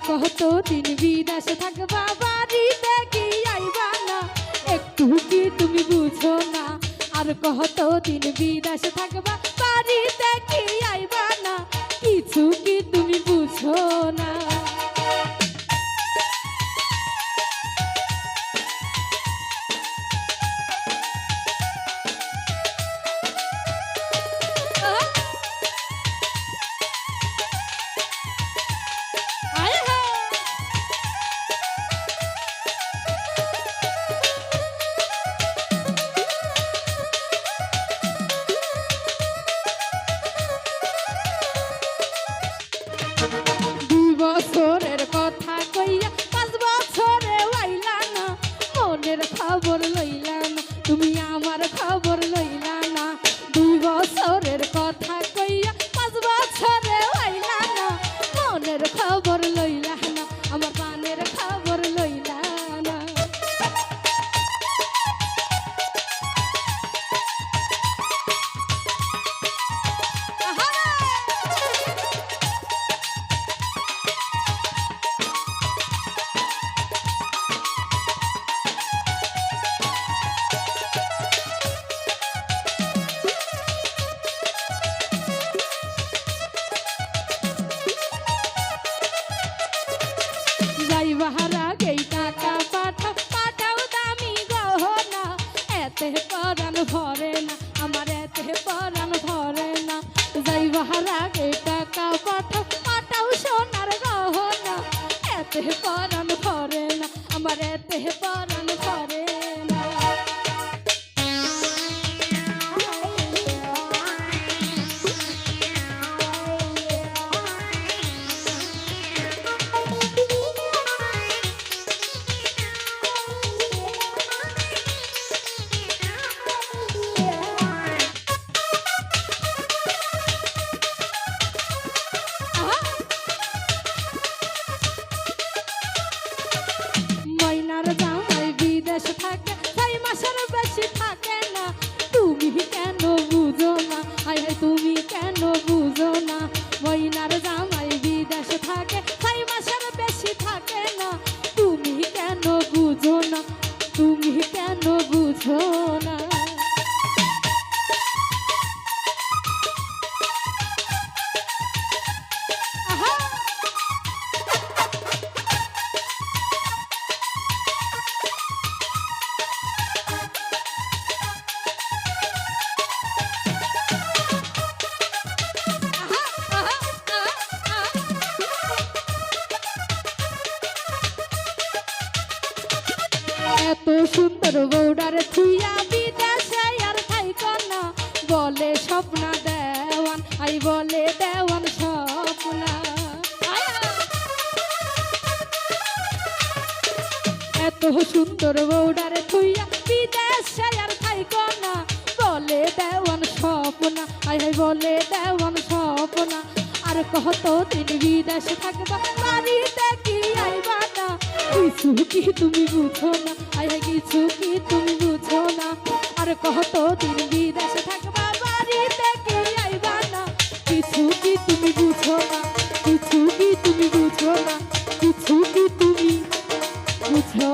কতদিন বিদেশে থাকবা বাড়িতে কি আইবা না একটু কি তুমি বুঝো না আর কতদিন বিদেশে থাকবা বাড়িতে কি আইবা না কিছু কি তুমি বুঝো না বছরের কথা কইয়া 5 বছরে আইলা না মনের খবর লইলা না তুমি আমার খবর লইলা না 2 বছরের কথা কইয়া 5 বছরে আইলা না মনের খবর লইলা না আমার প্রাণের খবর লইলা না যাইবার আগে টাকা পাঠাও দামি গহনা এতে পরাণ ভরে না আমার এতে পরাণ ভরে না যাইবার আগে টাকা পাঠাও সোনার গহনা এতে পরাণ ভরে না আমার এতে পরাণ ভরে না থাকে 6 মাসের বেশি থাকে না তুমি কেন বুঝো না হায় হায় তুমি কেন বুঝো না ময়নার জামাই বিদেশে থাকে 6 মাসের বেশি থাকে না তুমি কেন বুঝো না তুমি কেন বুঝো না এত সুন্দর বউডার থুইয়া বিদেশে আর থাইকো না বলে স্বপ্না দেওয়ান আই বলে দেওয়ান স্বপ্না এত সুন্দর বউডার থুইয়া বিদেশে আর থাইকো না বলে দেওয়ান স্বপ্না আই হাই বলে দেওয়ান স্বপ্না আর কতদিন বিদেশে থাকবা বাড়িতে কি আইবা না কিছু কি তুমি বুঝো না আই কিছু কি তুমি বুঝো না আর কতদিন বিদেশে থাকবা বাড়িতে কি আইবা না কিছু কি তুমি বুঝো না কিছু কি তুমি বুঝো না কিছু কি তুমি বুঝো